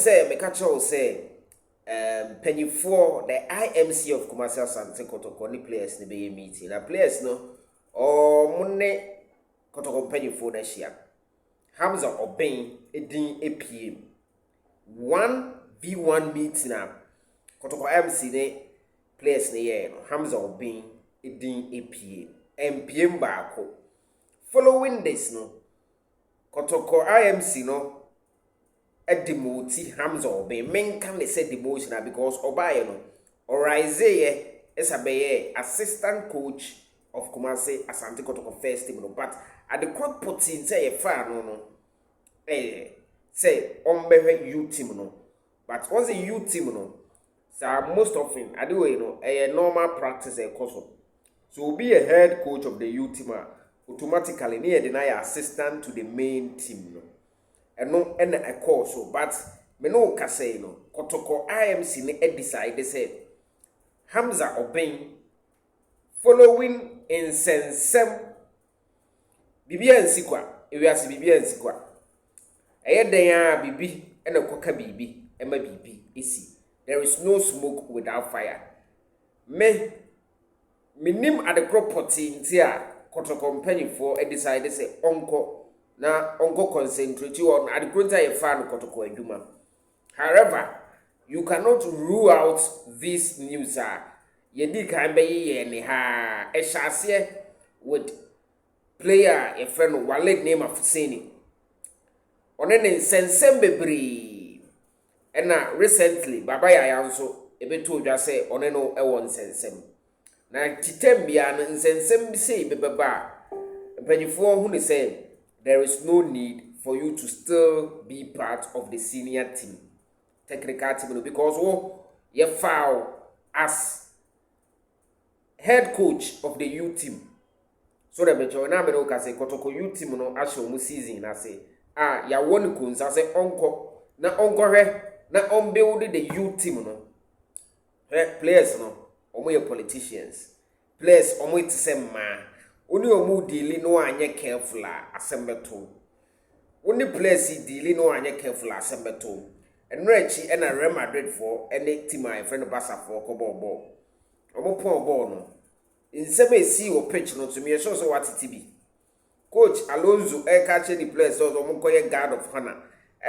say me catch you say penny for the IMC of Commercial Sante Kotoko ni players ni be meeting. Na players no or munne Kotoko penny for na shia. Hamza Obeng edin APM 1v1 meeting na Kotoko MC ne players ne ye no Hamza Obeng edin APM MPM baako. Following this no Kotoko IMC no demoti Hamza Obeng men can they say demotion because Obaye no or Isaiah is a assistant coach of Kumasi Asante Kotoko first team no but at the crop putting say a fan no say on you team no but once a youth team no so most often I do a normal practice a course so be a head coach of the youth team automatically near deny assistant to the main team no and no and a course so but me no ka say no Kotoko IMC ne decide they say Hamza Obeng following in sensem bibia nsikwa ewiase bibia nsikwa eyeden ya bibi ena koka bibi ema bibi esi there is no smoke without fire minim at the crop potty ntia Kotoko company for decide say na onko concentrate on adgrunta ye fan Kotoko adwuma. However, you cannot rule out this news ye di kan be ye ne ha e hyase with player a friend Walid name of Fuseni onene sensem bebre ena recently baba ya yanso ebeto odwa say oneno e won sensem na titem bia no sensem bi say bebeba mpanyifo hu ne say there is no need for you to still be part of the senior team, technical team, because you foul as head coach of the youth team. So the major na me no ka say Kotoko youth team no asho mu season na say ya won kunsa say onko na onko hwe na on build the youth team no. Players no omo ye politicians. Players omo it say ma oni omu dealing no anye careful asembeto oni place dealing no anye careful asembeto enrechi na Real Madrid for any team my friend Barca for ko ball omo pon ball no insebe si o pitch no to me show so what it be coach Alonso e catch the place so omo koye guard of honor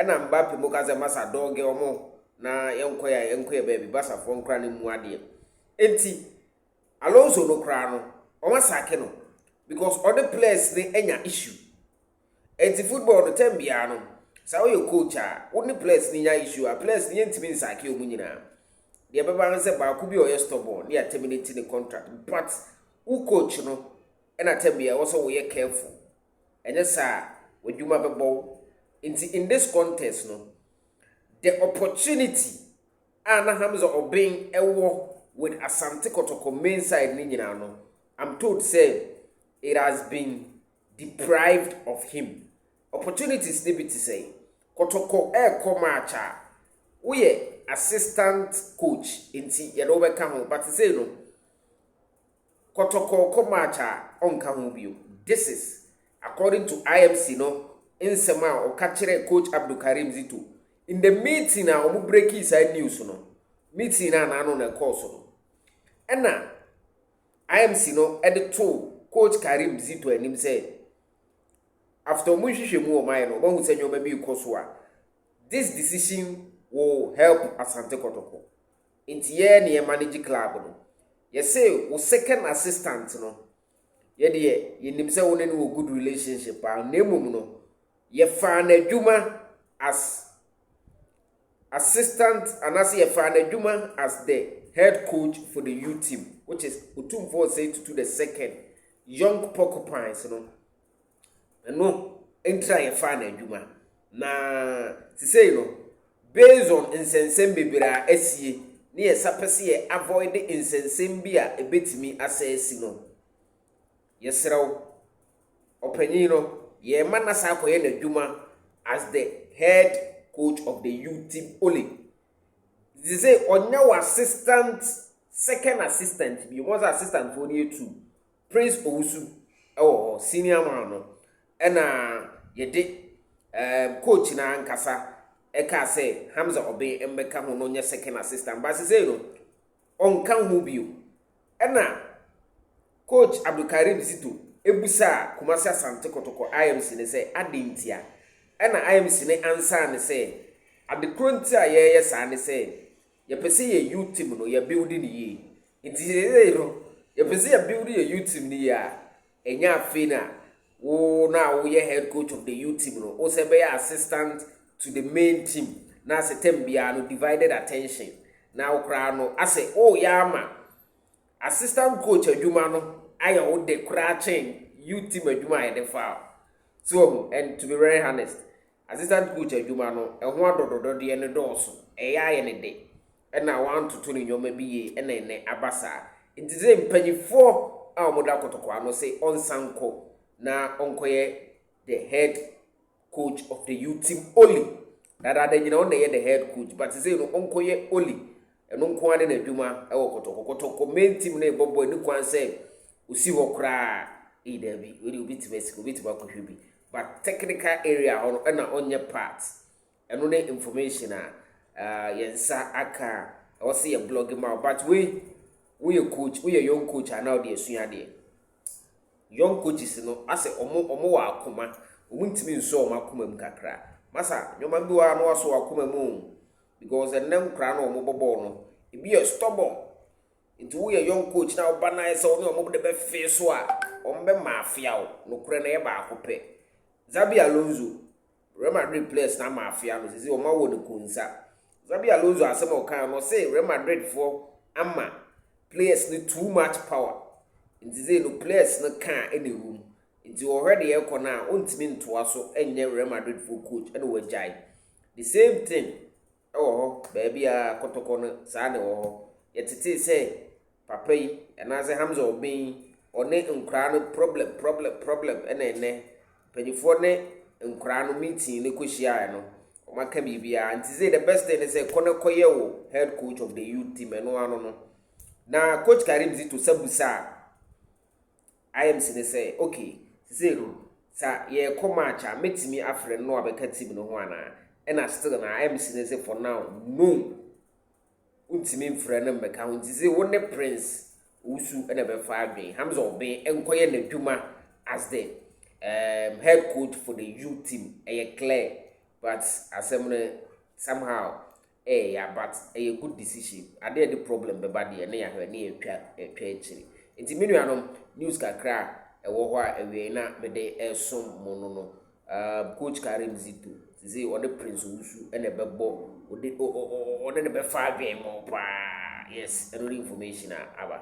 na Mbappe mo kaze masa dog omo na yenkoya baby Barca for nkra ne mu ade enti Alonso no kra no omo sake no because other players they enya issue. And the football the time biano. So your coach only players ni nya issue. A players ni ntimi nsake omunyina. The baba say ba ku bi o stubborn. They are terminating the contract. But who coach no and a time bia also we careful. And yes sir, when you have a ball in this contest no the opportunity Anna Hamza Obeng ewo with Asante Kotoko main side ni nyina no. I'm told say it has been deprived of him. Opportunities need to say. Kotoko komacha. We assistant coach inti yedobe kamu but say no. Kotoko komacha on kamu. This is according to IMC no in sema or kachere coach Abdul Karim Zito. In the meeting na omu breaki side news no. Meeting na ano na course no. Ena IMC no edit to Coach Karim Zito and him said, after Mushishemu or mine, one who said you may be Koswa, this decision will help Asante Kotoko. Into near managing club. You say, was second assistant, no. Ye himself only know good relationship. I'll name no. Ye found a Juma as assistant, and as ye found a Juma as the head coach for the youth team, which is Utum for say to the second. Young porcupines no no entra ye fa na adwuma na ti say no based on insensem bebira asie ne ye sapese ye avoid the insensem bi a ebetimi asesi no yesrew opanyin no ye manasa akoye na adwuma as the head coach of the youth team only ti say onya wa assistant second assistant bi was assistant for the two Prince Owusu senior man no na ye de coach na nkasa eka say Hamza Obeng embeka ho no nya second assistant but say no on kan ho bio ena coach Abdulkarim Zito ebusa Kumasi Asante Kotoko IMC ne say adentia ena IMC ne ansa ne say adekronti a ye sa ne say ye pese ye youth team no ye building ye nti ye no ye pese ye build ye youth team ni ya enya afina wo na wo ye head coach of the youth team no o say be assistant to the main team na setem bia no divided attention na okra no ase o ya ma assistant coach adwuma no aya wo de kra chen youth team adwuma aya de fa so and to be very honest assistant coach adwuma no ehwo adododo de ne dooso eya ye ne de na want to ni nyoma biye ene abasa ntize mpanyifo a omoda Kotoko ano say onsanko na onkoye the head coach of the youth team only that are you know the head coach but say no onkoye only eno nko ade na adwuma e wo Kotoko main team na ebobo ni kwan say usi wo kra e da bi we obi tibesi obi tibakohwe bi but technical area ono na onye part eno na information yensa aka I was see a blogging ma but we a coach we a young coach and now the suade young coaches no ase omo wa akoma omuntimi nso omo akoma mu kakra masa nyoma bi wa no aso akoma mu because enem kra no omo bobo no e be a stubborn into we a young coach now bana say omo de be fe so a omo be mafia o no kra na ye ba akope Zabi Alonso Real Madrid players na mafia no sisi omo wo ne kunsa Zabi Alonso asem o kan no say Real Madrid for ama players need too much power nti say no players no kan any room nti already e ko na ontimi ntoa so enye Real Madrid for coach and we jai the same thing baby a Kotoko no sa ne wo yetete say papa yi na say Hamza Obeng one nkra no problem ene panyifo ne nkra no meeting ne kohia no maka bibia nti say the best thing is say koye wo head coach of the youth team eno ano no na coach Karim Zito sabusa IMC ne say okay say no sa ye ko match a metimi afre no abeka team no ho ana ena still na IMC ne say for now no untimi mfre no mbeka ho nti say won ne prince usu ena be fa adwen Hamza Obeng enkoye na dwuma as the head coach for the youth team clear but somehow but a good decision ade the problem be bad ye na ya hwe na etwa echiri nti menuanom news kakra wo ho a ewe na me de esom mo no coach Karim Zito say on the prince usu ene bebo ode ne be fa adwen mo pa yes any information aba